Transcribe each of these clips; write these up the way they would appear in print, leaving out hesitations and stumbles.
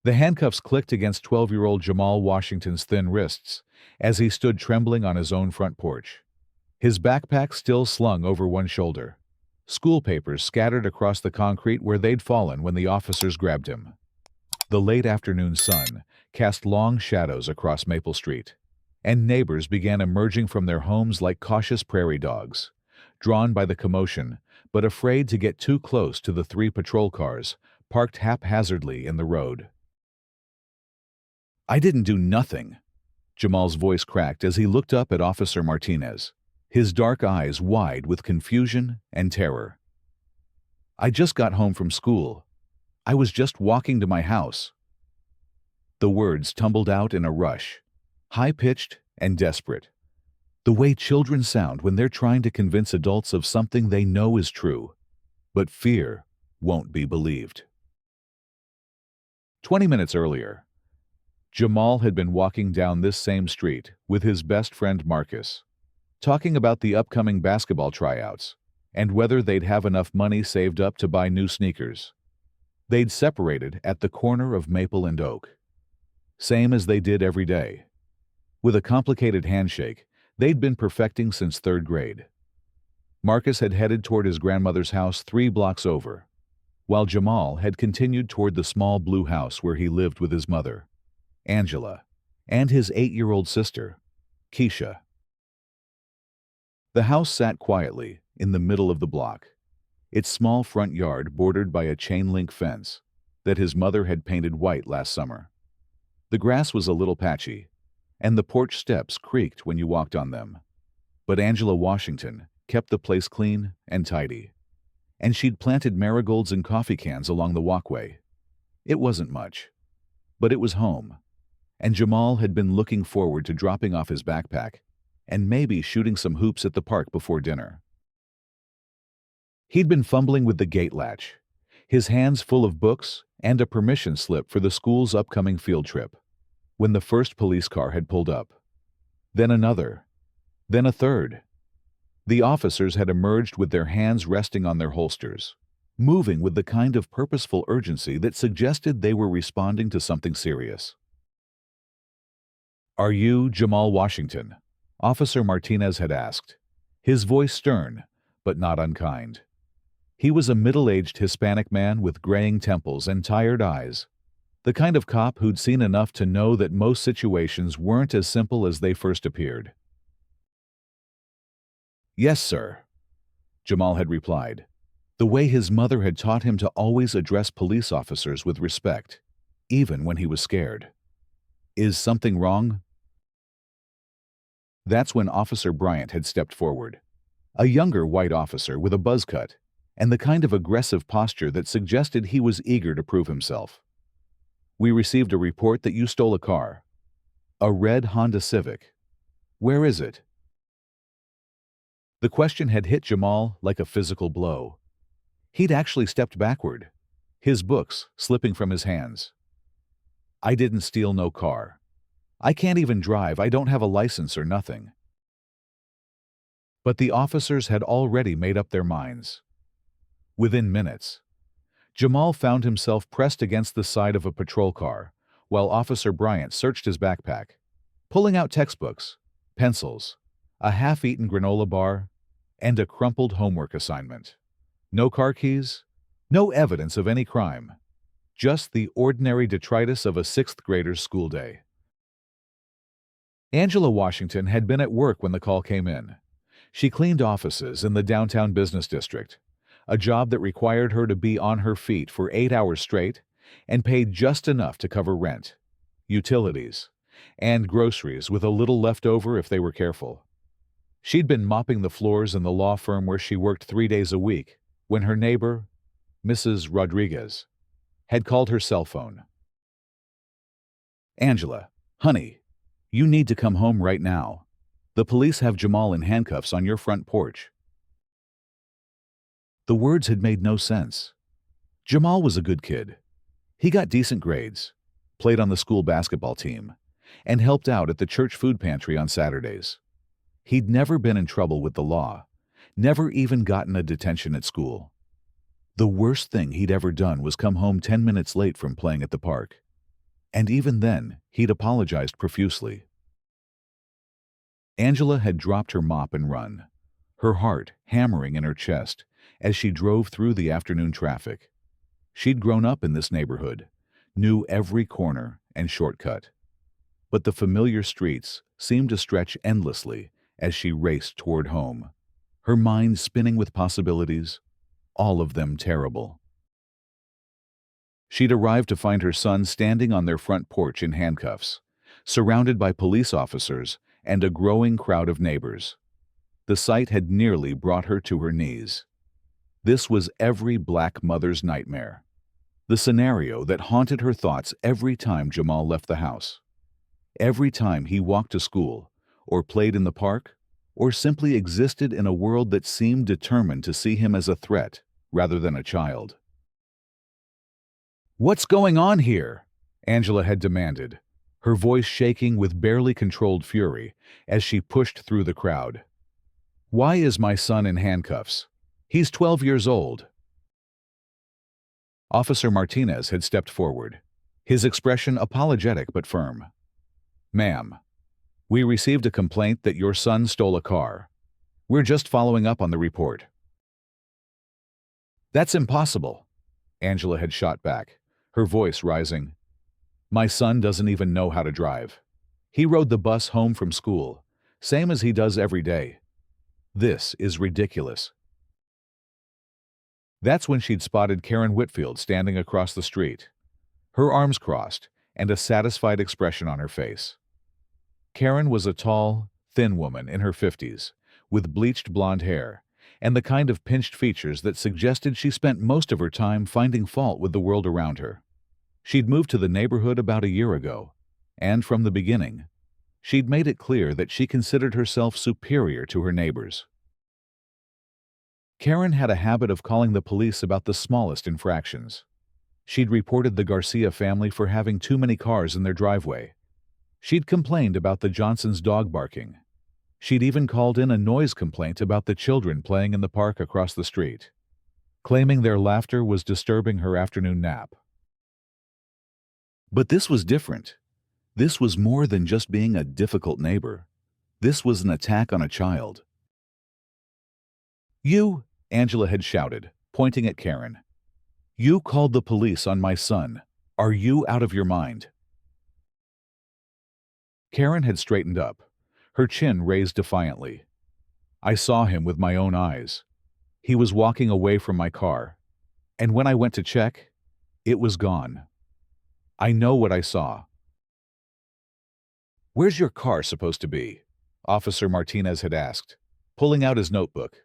The handcuffs clicked against 12-year-old Jamal Washington's thin wrists as he stood trembling on his own front porch. His backpack still slung over one shoulder. School papers scattered across the concrete where they'd fallen when the officers grabbed him. The late afternoon sun cast long shadows across Maple Street, and neighbors began emerging from their homes like cautious prairie dogs, drawn by the commotion but afraid to get too close to the 3 patrol cars parked haphazardly in the road. "I didn't do nothing," Jamal's voice cracked as he looked up at Officer Martinez, his dark eyes wide with confusion and terror. "I just got home from school. I was just walking to my house." The words tumbled out in a rush, high-pitched and desperate, the way children sound when they're trying to convince adults of something they know is true, but fear won't be believed. 20 minutes earlier, Jamal had been walking down this same street with his best friend Marcus, talking about the upcoming basketball tryouts and whether they'd have enough money saved up to buy new sneakers. They'd separated at the corner of Maple and Oak, same as they did every day. With a complicated handshake they'd been perfecting since 3rd grade. Marcus had headed toward his grandmother's house 3 blocks over, while Jamal had continued toward the small blue house where he lived with his mother, Angela, and his 8-year-old sister, Keisha. The house sat quietly in the middle of the block, its small front yard bordered by a chain-link fence that his mother had painted white last summer. The grass was a little patchy, and the porch steps creaked when you walked on them. But Angela Washington kept the place clean and tidy, and she'd planted marigolds and coffee cans along the walkway. It wasn't much, but it was home, and Jamal had been looking forward to dropping off his backpack and maybe shooting some hoops at the park before dinner. He'd been fumbling with the gate latch, his hands full of books and a permission slip for the school's upcoming field trip, when the first police car had pulled up. Then another. Then a third. The officers had emerged with their hands resting on their holsters, moving with the kind of purposeful urgency that suggested they were responding to something serious. "Are you Jamal Washington?" Officer Martinez had asked, his voice stern but not unkind. He was a middle-aged Hispanic man with graying temples and tired eyes, the kind of cop who'd seen enough to know that most situations weren't as simple as they first appeared. "Yes, sir," Jamal had replied, the way his mother had taught him to always address police officers with respect, even when he was scared. "Is something wrong?" That's when Officer Bryant had stepped forward, a younger white officer with a buzz cut and the kind of aggressive posture that suggested he was eager to prove himself. "We received a report that you stole a car. A red Honda Civic. Where is it?" The question had hit Jamal like a physical blow. He'd actually stepped backward, his books slipping from his hands. "I didn't steal no car. I can't even drive. I don't have a license or nothing." But the officers had already made up their minds. Within minutes, Jamal found himself pressed against the side of a patrol car while Officer Bryant searched his backpack, pulling out textbooks, pencils, a half-eaten granola bar, and a crumpled homework assignment. No car keys, no evidence of any crime, just the ordinary detritus of a 6th grader's school day. Angela Washington had been at work when the call came in. She cleaned offices in the downtown business district, a job that required her to be on her feet for 8 hours straight and paid just enough to cover rent, utilities, and groceries with a little left over if they were careful. She'd been mopping the floors in the law firm where she worked 3 days a week when her neighbor, Mrs. Rodriguez, had called her cell phone. "Angela, honey, you need to come home right now. The police have Jamal in handcuffs on your front porch." The words had made no sense. Jamal was a good kid. He got decent grades, played on the school basketball team, and helped out at the church food pantry on Saturdays. He'd never been in trouble with the law, never even gotten a detention at school. The worst thing he'd ever done was come home 10 minutes late from playing at the park. and even then, he'd apologized profusely. Angela had dropped her mop and run, her heart hammering in her chest as she drove through the afternoon traffic. She'd grown up in this neighborhood, knew every corner and shortcut. But the familiar streets seemed to stretch endlessly as she raced toward home, her mind spinning with possibilities, all of them terrible. She'd arrived to find her son standing on their front porch in handcuffs, surrounded by police officers and a growing crowd of neighbors. The sight had nearly brought her to her knees. This was every black mother's nightmare, the scenario that haunted her thoughts every time Jamal left the house. Every time he walked to school, or played in the park, or simply existed in a world that seemed determined to see him as a threat rather than a child. "What's going on here?" Angela had demanded, her voice shaking with barely controlled fury as she pushed through the crowd. "Why is my son in handcuffs? He's 12 years old." Officer Martinez had stepped forward, his expression apologetic but firm. "Ma'am, we received a complaint that your son stole a car. We're just following up on the report." "That's impossible," Angela had shot back, her voice rising. "My son doesn't even know how to drive. He rode the bus home from school, same as he does every day. This is ridiculous." That's when she'd spotted Karen Whitfield standing across the street, her arms crossed and a satisfied expression on her face. Karen was a tall, thin woman in her 50s, with bleached blonde hair and the kind of pinched features that suggested she spent most of her time finding fault with the world around her. She'd moved to the neighborhood about a year ago, and from the beginning, she'd made it clear that she considered herself superior to her neighbors. Karen had a habit of calling the police about the smallest infractions. She'd reported the Garcia family for having too many cars in their driveway. She'd complained about the Johnsons' dog barking. She'd even called in a noise complaint about the children playing in the park across the street, claiming their laughter was disturbing her afternoon nap. But this was different. This was more than just being a difficult neighbor. This was an attack on a child. "You," Angela had shouted, pointing at Karen. "You called the police on my son. Are you out of your mind?" Karen had straightened up, her chin raised defiantly. "I saw him with my own eyes. He was walking away from my car, and when I went to check, it was gone. I know what I saw." "Where's your car supposed to be?" Officer Martinez had asked, pulling out his notebook.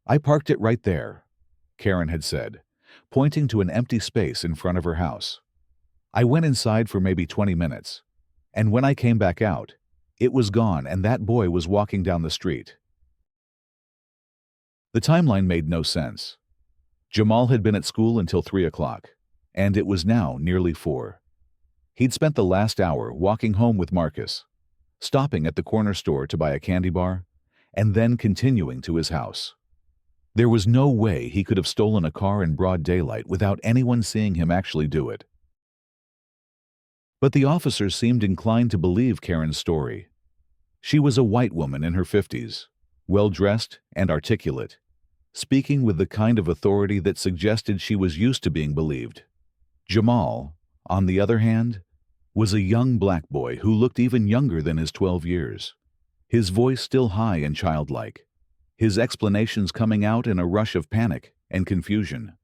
"I parked it right there," Karen had said, pointing to an empty space in front of her house. "I went inside for maybe 20 minutes, and when I came back out, it was gone and that boy was walking down the street." The timeline made no sense. Jamal had been at school until 3 o'clock, and it was now nearly 4. He'd spent the last hour walking home with Marcus, stopping at the corner store to buy a candy bar, and then continuing to his house. There was no way he could have stolen a car in broad daylight without anyone seeing him actually do it. But the officers seemed inclined to believe Karen's story. She was a white woman in her 50s, well-dressed and articulate, speaking with the kind of authority that suggested she was used to being believed. Jamal, on the other hand, was a young black boy who looked even younger than his 12 years, his voice still high and childlike, his explanations coming out in a rush of panic and confusion.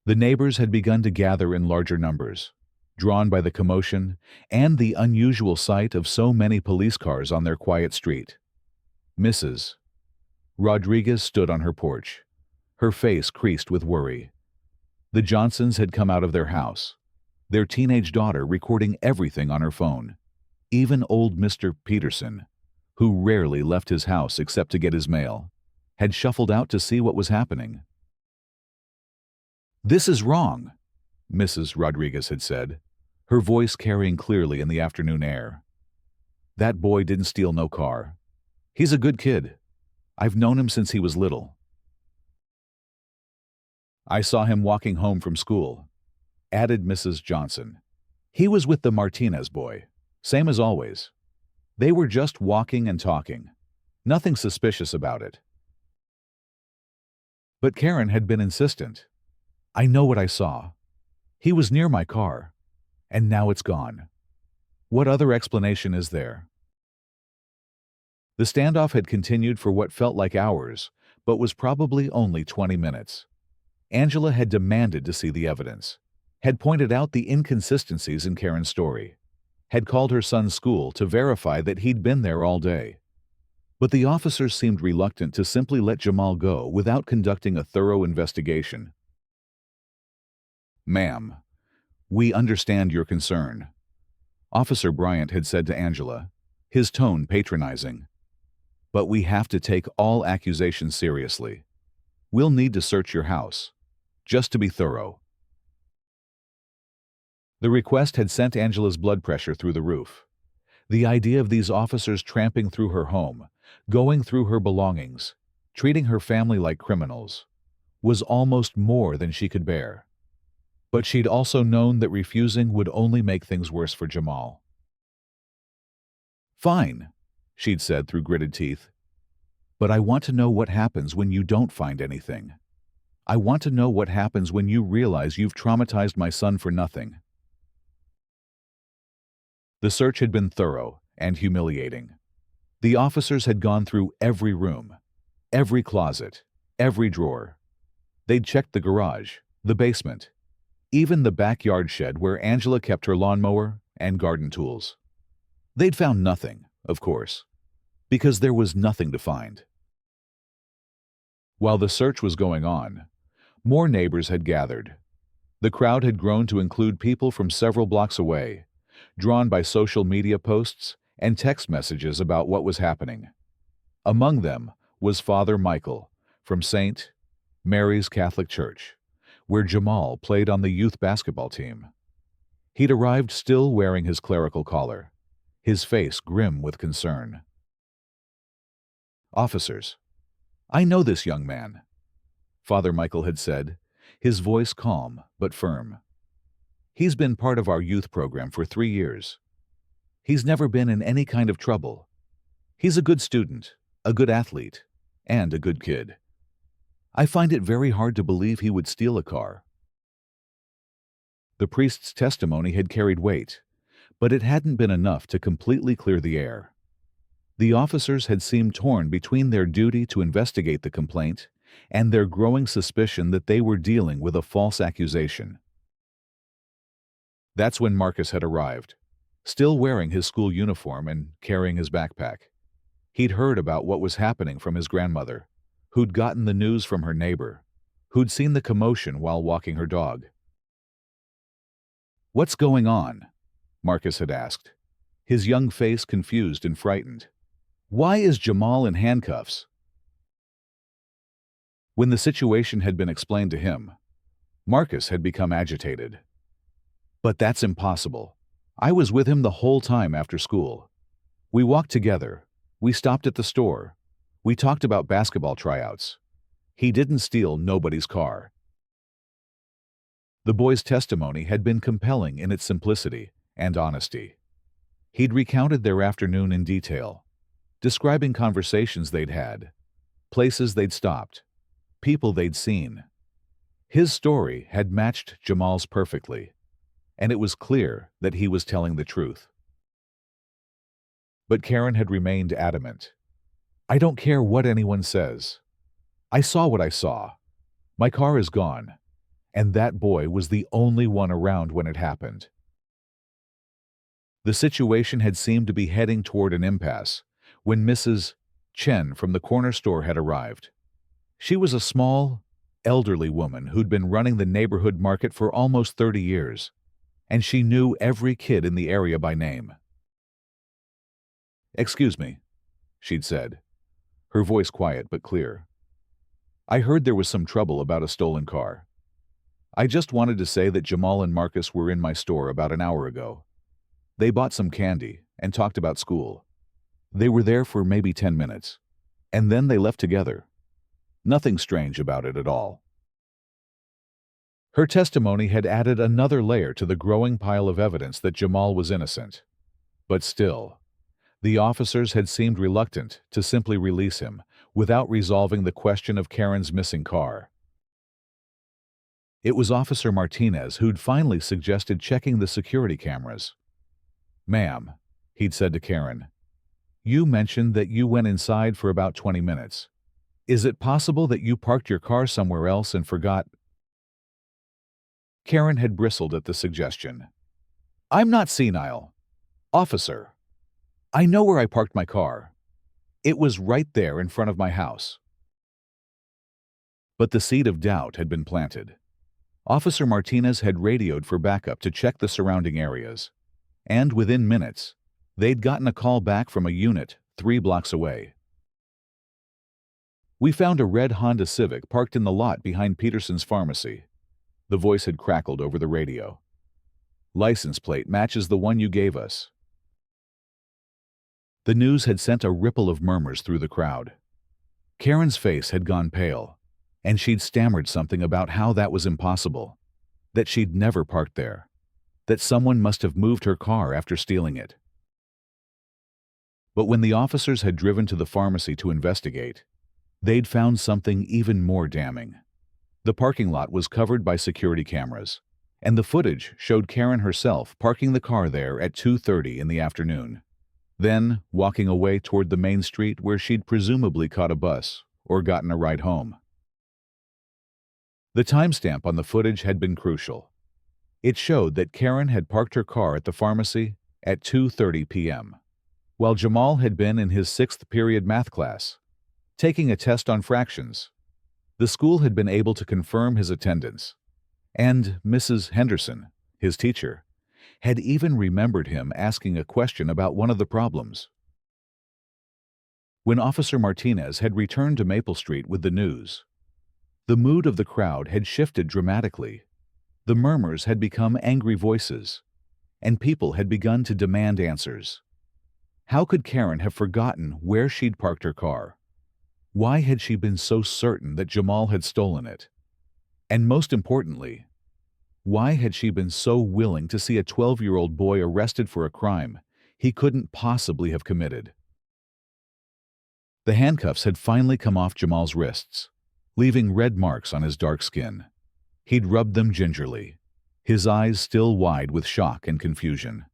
The neighbors had begun to gather in larger numbers, drawn by the commotion and the unusual sight of so many police cars on their quiet street. Mrs. Rodriguez stood on her porch, her face creased with worry. The Johnsons had come out of their house, their teenage daughter recording everything on her phone. Even old Mr. Peterson, who rarely left his house except to get his mail, had shuffled out to see what was happening. "This is wrong," Mrs. Rodriguez had said, her voice carrying clearly in the afternoon air. "That boy didn't steal no car. He's a good kid. I've known him since he was little. I saw him walking home from school. added Mrs. Johnson. He was with the Martinez boy. Same as always. They were just walking and talking. Nothing suspicious about it. But Karen had been insistent. I know what I saw. He was near my car, and now it's gone. What other explanation is there? The standoff had continued for what felt like hours, but was probably only 20 minutes. Angela had demanded to see the evidence, had pointed out the inconsistencies in Karen's story, had called her son's school to verify that he'd been there all day. But the officers seemed reluctant to simply let Jamal go without conducting a thorough investigation. Ma'am, we understand your concern, Officer Bryant had said to Angela, his tone patronizing. But we have to take all accusations seriously. We'll need to search your house, just to be thorough. The request had sent Angela's blood pressure through the roof. The idea of these officers tramping through her home, going through her belongings, treating her family like criminals, was almost more than she could bear. But she'd also known that refusing would only make things worse for Jamal. Fine, she'd said through gritted teeth. But I want to know what happens when you don't find anything. I want to know what happens when you realize you've traumatized my son for nothing. The search had been thorough and humiliating. The officers had gone through every room, every closet, every drawer. They'd checked the garage, the basement, even the backyard shed where Angela kept her lawnmower and garden tools. They'd found nothing, of course, because there was nothing to find. While the search was going on, more neighbors had gathered. The crowd had grown to include people from several blocks away, drawn by social media posts and text messages about what was happening. Among them was Father Michael from St. Mary's Catholic Church, where Jamal played on the youth basketball team. He'd arrived still wearing his clerical collar, his face grim with concern. Officers, I know this young man, Father Michael had said, his voice calm but firm. He's been part of our youth program for 3 years. He's never been in any kind of trouble. He's a good student, a good athlete, and a good kid. I find it very hard to believe he would steal a car. The priest's testimony had carried weight, but it hadn't been enough to completely clear the air. The officers had seemed torn between their duty to investigate the complaint and their growing suspicion that they were dealing with a false accusation. That's when Marcus had arrived, still wearing his school uniform and carrying his backpack. He'd heard about what was happening from his grandmother, who'd gotten the news from her neighbor, who'd seen the commotion while walking her dog. What's going on? Marcus had asked, his young face confused and frightened. Why is Jamal in handcuffs? When the situation had been explained to him, Marcus had become agitated. But that's impossible. I was with him the whole time after school. We walked together. We stopped at the store. We talked about basketball tryouts. He didn't steal nobody's car. The boy's testimony had been compelling in its simplicity and honesty. He'd recounted their afternoon in detail, describing conversations they'd had, places they'd stopped, people they'd seen. His story had matched Jamal's perfectly, and it was clear that he was telling the truth. But Karen had remained adamant. I don't care what anyone says. I saw what I saw. My car is gone, and that boy was the only one around when it happened. The situation had seemed to be heading toward an impasse when Mrs. Chen from the corner store had arrived. She was a small, elderly woman who'd been running the neighborhood market for almost 30 years, and she knew every kid in the area by name. Excuse me, she'd said, her voice quiet but clear. I heard there was some trouble about a stolen car. I just wanted to say that Jamal and Marcus were in my store about an hour ago. They bought some candy and talked about school. They were there for maybe 10 minutes, and then they left together. Nothing strange about it at all. Her testimony had added another layer to the growing pile of evidence that Jamal was innocent. But still, the officers had seemed reluctant to simply release him without resolving the question of Karen's missing car. It was Officer Martinez who'd finally suggested checking the security cameras. "Ma'am," he'd said to Karen, "you mentioned that you went inside for about 20 minutes. Is it possible that you parked your car somewhere else and forgot?" Karen had bristled at the suggestion. "I'm not senile, officer. I know where I parked my car. It was right there in front of my house." But the seed of doubt had been planted. Officer Martinez had radioed for backup to check the surrounding areas, and within minutes, they'd gotten a call back from a unit 3 blocks away. "We found a red Honda Civic parked in the lot behind Peterson's pharmacy," the voice had crackled over the radio. "License plate matches the one you gave us." The news had sent a ripple of murmurs through the crowd. Karen's face had gone pale, and she'd stammered something about how that was impossible, that she'd never parked there, that someone must have moved her car after stealing it. But when the officers had driven to the pharmacy to investigate, they'd found something even more damning. The parking lot was covered by security cameras, and the footage showed Karen herself parking the car there at 2:30 in the afternoon, then walking away toward the main street where she'd presumably caught a bus or gotten a ride home. The timestamp on the footage had been crucial. It showed that Karen had parked her car at the pharmacy at 2:30 p.m., while Jamal had been in his 6th period math class, taking a test on fractions. The school had been able to confirm his attendance, and Mrs. Henderson, his teacher, had even remembered him asking a question about one of the problems. When Officer Martinez had returned to Maple Street with the news, the mood of the crowd had shifted dramatically. The murmurs had become angry voices, and people had begun to demand answers. How could Karen have forgotten where she'd parked her car? Why had she been so certain that Jamal had stolen it? And most importantly, why had she been so willing to see a 12-year-old boy arrested for a crime he couldn't possibly have committed? The handcuffs had finally come off Jamal's wrists, leaving red marks on his dark skin. He'd rubbed them gingerly, his eyes still wide with shock and confusion.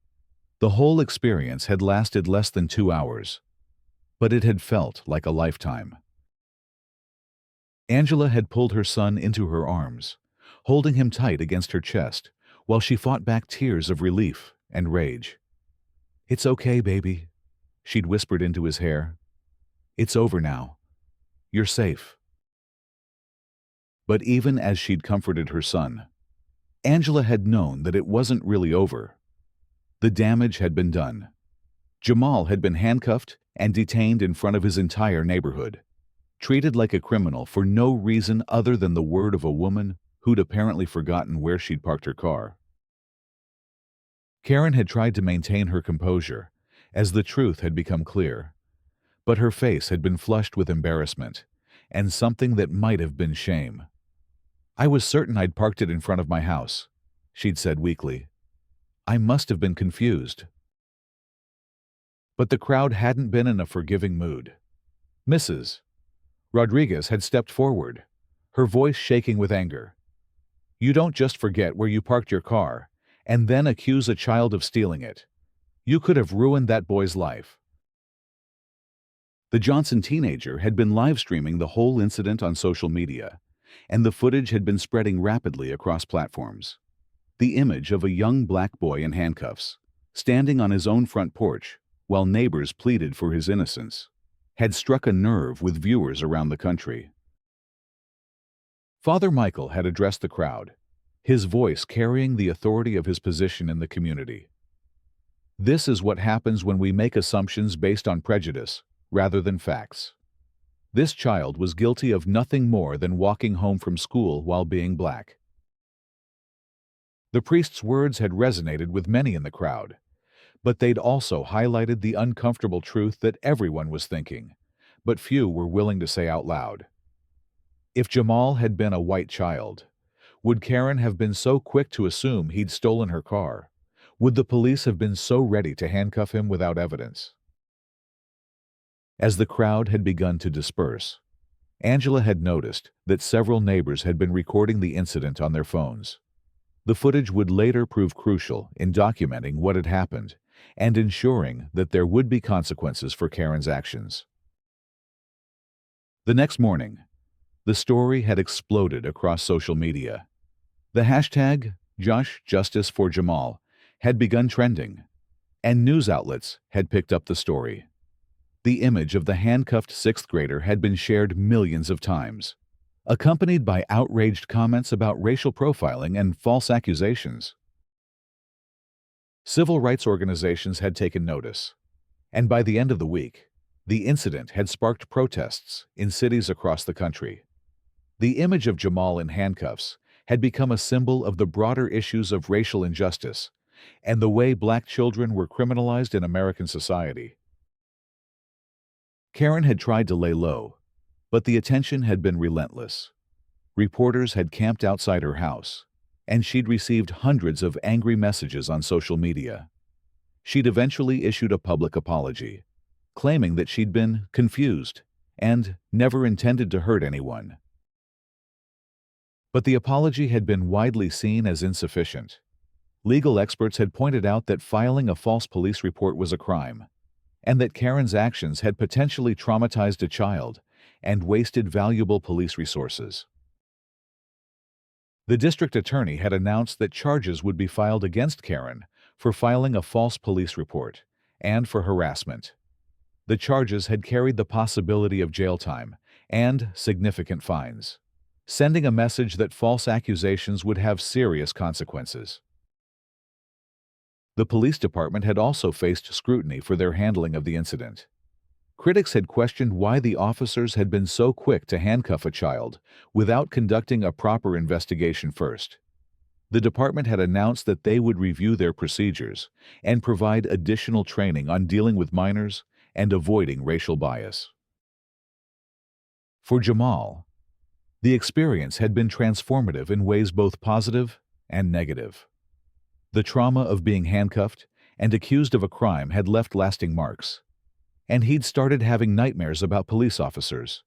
The whole experience had lasted less than 2 hours, but it had felt like a lifetime. Angela had pulled her son into her arms, holding him tight against her chest, while she fought back tears of relief and rage. "It's okay, baby," she'd whispered into his hair. "It's over now. You're safe." But even as she'd comforted her son, Angela had known that it wasn't really over. The damage had been done. Jamal had been handcuffed and detained in front of his entire neighborhood, treated like a criminal for no reason other than the word of a woman who'd apparently forgotten where she'd parked her car. Karen had tried to maintain her composure as the truth had become clear, but her face had been flushed with embarrassment and something that might have been shame. "I was certain I'd parked it in front of my house," she'd said weakly. "I must have been confused." But the crowd hadn't been in a forgiving mood. Mrs. Rodriguez had stepped forward, her voice shaking with anger. "You don't just forget where you parked your car and then accuse a child of stealing it. You could have ruined that boy's life." The Johnson teenager had been live streaming the whole incident on social media, and the footage had been spreading rapidly across platforms. The image of a young black boy in handcuffs, standing on his own front porch while neighbors pleaded for his innocence, had struck a nerve with viewers around the country. Father Michael had addressed the crowd, his voice carrying the authority of his position in the community. "This is what happens when we make assumptions based on prejudice rather than facts. This child was guilty of nothing more than walking home from school while being black." The priest's words had resonated with many in the crowd, but they'd also highlighted the uncomfortable truth that everyone was thinking, but few were willing to say out loud. If Jamal had been a white child, Would Karen have been so quick to assume he'd stolen her car? Would the police have been so ready to handcuff him without evidence? As the crowd had begun to disperse, Angela had noticed that several neighbors had been recording the incident on their phones. The footage would later prove crucial in documenting what had happened and ensuring that there would be consequences for Karen's actions. The next morning, the story had exploded across social media. The hashtag #JusticeForJamal had begun trending, and news outlets had picked up the story. The image of the handcuffed sixth grader had been shared millions of times, accompanied by outraged comments about racial profiling and false accusations. Civil rights organizations had taken notice, and by the end of the week, the incident had sparked protests in cities across the country. The image of Jamal in handcuffs had become a symbol of the broader issues of racial injustice and the way black children were criminalized in American society. Karen had tried to lay low, but the attention had been relentless. Reporters had camped outside her house, and she'd received hundreds of angry messages on social media. She'd eventually issued a public apology, claiming that she'd been confused and never intended to hurt anyone. But the apology had been widely seen as insufficient. Legal experts had pointed out that filing a false police report was a crime, and that Karen's actions had potentially traumatized a child and wasted valuable police resources. The district attorney had announced that charges would be filed against Karen for filing a false police report and for harassment. The charges had carried the possibility of jail time and significant fines, sending a message that false accusations would have serious consequences. The police department had also faced scrutiny for their handling of the incident. Critics had questioned why the officers had been so quick to handcuff a child without conducting a proper investigation first. The department had announced that they would review their procedures and provide additional training on dealing with minors and avoiding racial bias. For Jamal, the experience had been transformative in ways both positive and negative. The trauma of being handcuffed and accused of a crime had left lasting marks, and he'd started having nightmares about police officers.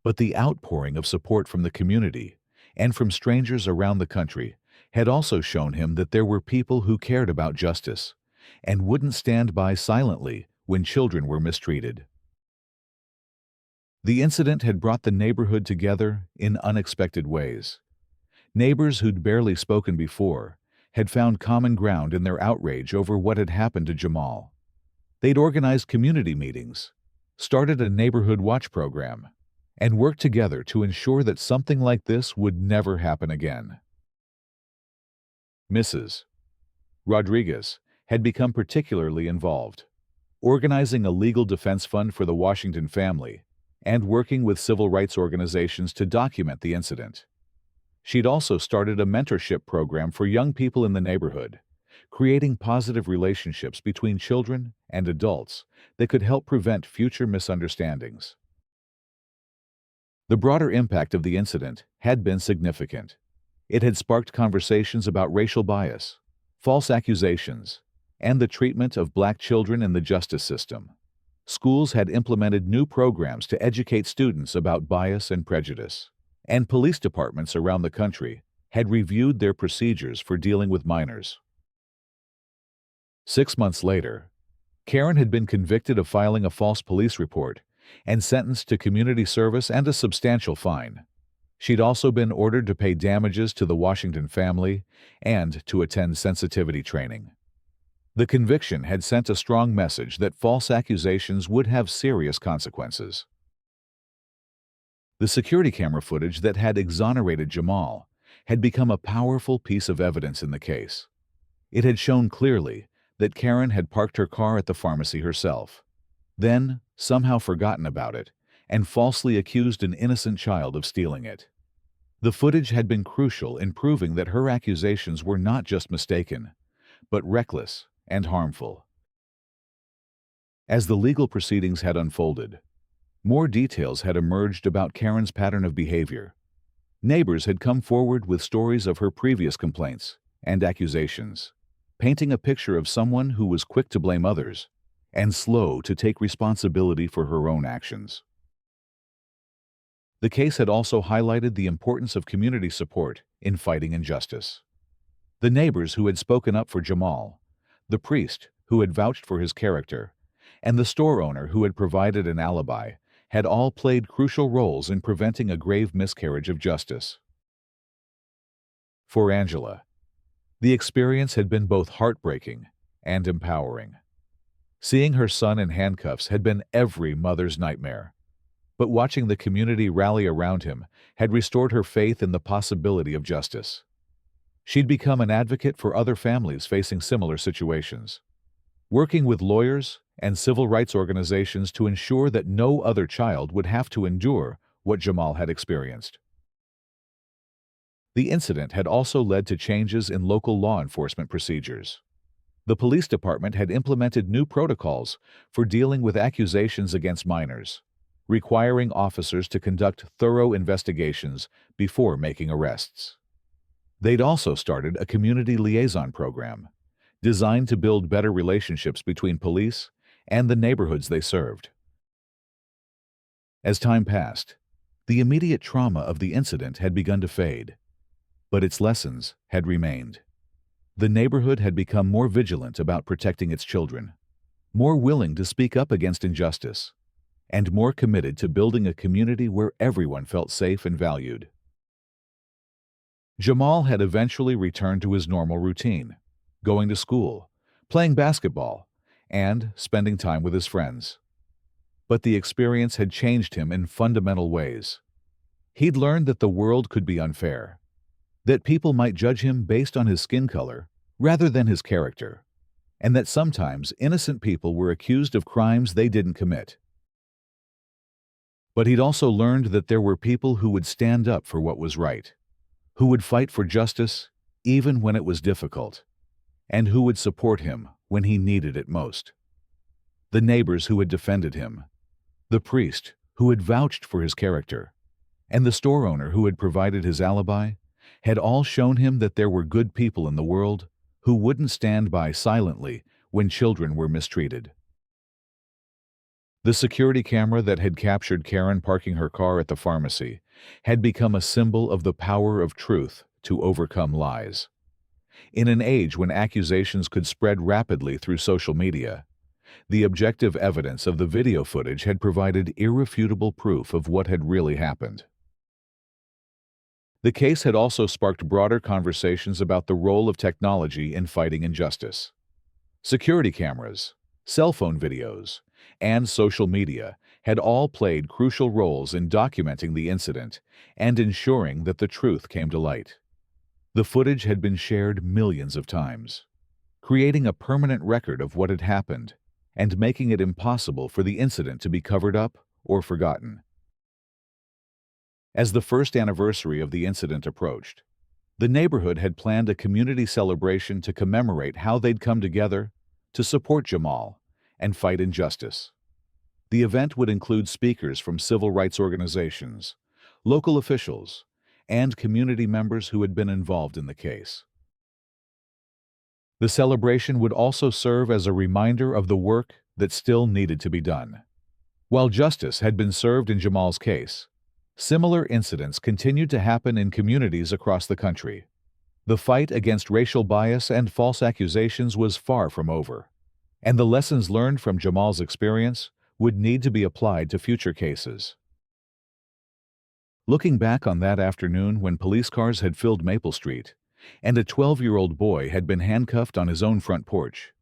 But the outpouring of support from the community and from strangers around the country had also shown him that there were people who cared about justice and wouldn't stand by silently when children were mistreated. The incident had brought the neighborhood together in unexpected ways. Neighbors who'd barely spoken before had found common ground in their outrage over what had happened to Jamal. They'd organized community meetings, started a neighborhood watch program, and worked together to ensure that something like this would never happen again. Mrs. Rodriguez had become particularly involved, organizing a legal defense fund for the Washington family and working with civil rights organizations to document the incident. She'd also started a mentorship program for young people in the neighborhood, creating positive relationships between children and adults that could help prevent future misunderstandings. The broader impact of the incident had been significant. It had sparked conversations about racial bias, false accusations, and the treatment of black children in the justice system. Schools had implemented new programs to educate students about bias and prejudice, and police departments around the country had reviewed their procedures for dealing with minors. 6 months later, Karen had been convicted of filing a false police report and sentenced to community service and a substantial fine. She'd also been ordered to pay damages to the Washington family and to attend sensitivity training. The conviction had sent a strong message that false accusations would have serious consequences. The security camera footage that had exonerated Jamal had become a powerful piece of evidence in the case. It had shown clearly that Karen had parked her car at the pharmacy herself, then somehow forgotten about it and falsely accused an innocent child of stealing it. The footage had been crucial in proving that her accusations were not just mistaken, but reckless and harmful. As the legal proceedings had unfolded, more details had emerged about Karen's pattern of behavior. Neighbors had come forward with stories of her previous complaints and accusations, painting a picture of someone who was quick to blame others and slow to take responsibility for her own actions. The case had also highlighted the importance of community support in fighting injustice. The neighbors who had spoken up for Jamal, the priest who had vouched for his character, and the store owner who had provided an alibi had all played crucial roles in preventing a grave miscarriage of justice. For Angela, the experience had been both heartbreaking and empowering. Seeing her son in handcuffs had been every mother's nightmare, but watching the community rally around him had restored her faith in the possibility of justice. She'd become an advocate for other families facing similar situations, working with lawyers and civil rights organizations to ensure that no other child would have to endure what Jamal had experienced. The incident had also led to changes in local law enforcement procedures. The police department had implemented new protocols for dealing with accusations against minors, requiring officers to conduct thorough investigations before making arrests. They'd also started a community liaison program designed to build better relationships between police and the neighborhoods they served. As time passed, the immediate trauma of the incident had begun to fade, but its lessons had remained. The neighborhood had become more vigilant about protecting its children, more willing to speak up against injustice, and more committed to building a community where everyone felt safe and valued. Jamal had eventually returned to his normal routine, going to school, playing basketball, and spending time with his friends. But the experience had changed him in fundamental ways. He'd learned that the world could be unfair, that people might judge him based on his skin color rather than his character, and that sometimes innocent people were accused of crimes they didn't commit. But he'd also learned that there were people who would stand up for what was right, who would fight for justice even when it was difficult, and who would support him when he needed it most. The neighbors who had defended him, the priest who had vouched for his character, and the store owner who had provided his alibi had all shown him that there were good people in the world who wouldn't stand by silently when children were mistreated. The security camera that had captured Karen parking her car at the pharmacy had become a symbol of the power of truth to overcome lies. In an age when accusations could spread rapidly through social media, the objective evidence of the video footage had provided irrefutable proof of what had really happened. The case had also sparked broader conversations about the role of technology in fighting injustice. Security cameras, cell phone videos, and social media had all played crucial roles in documenting the incident and ensuring that the truth came to light. The footage had been shared millions of times, creating a permanent record of what had happened and making it impossible for the incident to be covered up or forgotten. As the first anniversary of the incident approached, the neighborhood had planned a community celebration to commemorate how they'd come together to support Jamal and fight injustice. The event would include speakers from civil rights organizations, local officials, and community members who had been involved in the case. The celebration would also serve as a reminder of the work that still needed to be done. While justice had been served in Jamal's case, similar incidents continued to happen in communities across the country. The fight against racial bias and false accusations was far from over, and the lessons learned from Jamal's experience would need to be applied to future cases. Looking back on that afternoon when police cars had filled Maple Street and a 12-year-old boy had been handcuffed on his own front porch,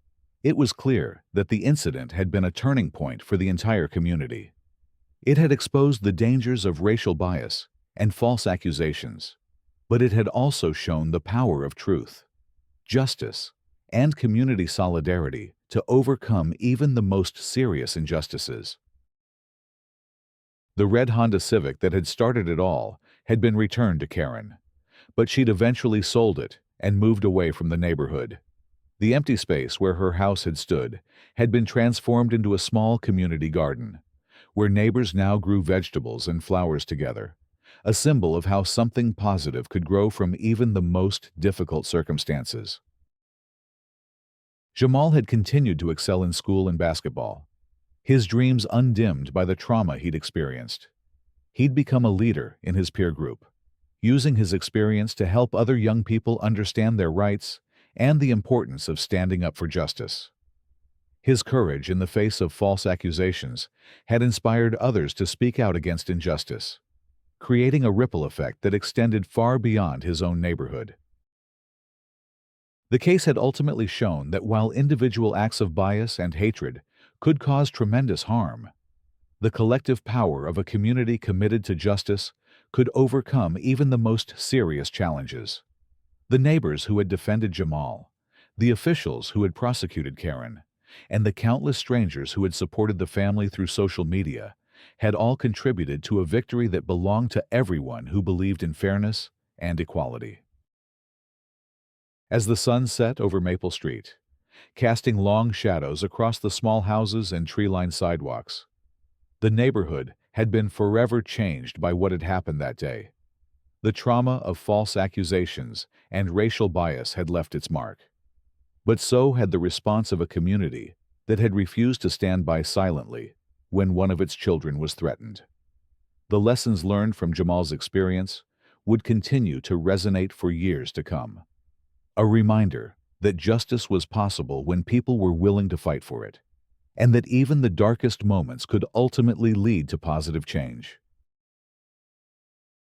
it was clear that the incident had been a turning point for the entire community. It had exposed the dangers of racial bias and false accusations, but it had also shown the power of truth, justice, and community solidarity to overcome even the most serious injustices. The red Honda Civic that had started it all had been returned to Karen, but she'd eventually sold it and moved away from the neighborhood. The empty space where her house had stood had been transformed into a small community garden, where neighbors now grew vegetables and flowers together, a symbol of how something positive could grow from even the most difficult circumstances. Jamal had continued to excel in school and basketball, his dreams undimmed by the trauma he'd experienced. He'd become a leader in his peer group, using his experience to help other young people understand their rights and the importance of standing up for justice. His courage in the face of false accusations had inspired others to speak out against injustice, creating a ripple effect that extended far beyond his own neighborhood. The case had ultimately shown that while individual acts of bias and hatred could cause tremendous harm, the collective power of a community committed to justice could overcome even the most serious challenges. The neighbors who had defended Jamal, the officials who had prosecuted Karen, and the countless strangers who had supported the family through social media had all contributed to a victory that belonged to everyone who believed in fairness and equality. As the sun set over Maple Street, casting long shadows across the small houses and tree-lined sidewalks, the neighborhood had been forever changed by what had happened that day. The trauma of false accusations and racial bias had left its mark. But so had the response of a community that had refused to stand by silently when one of its children was threatened. The lessons learned from Jamal's experience would continue to resonate for years to come. A reminder that justice was possible when people were willing to fight for it, and that even the darkest moments could ultimately lead to positive change.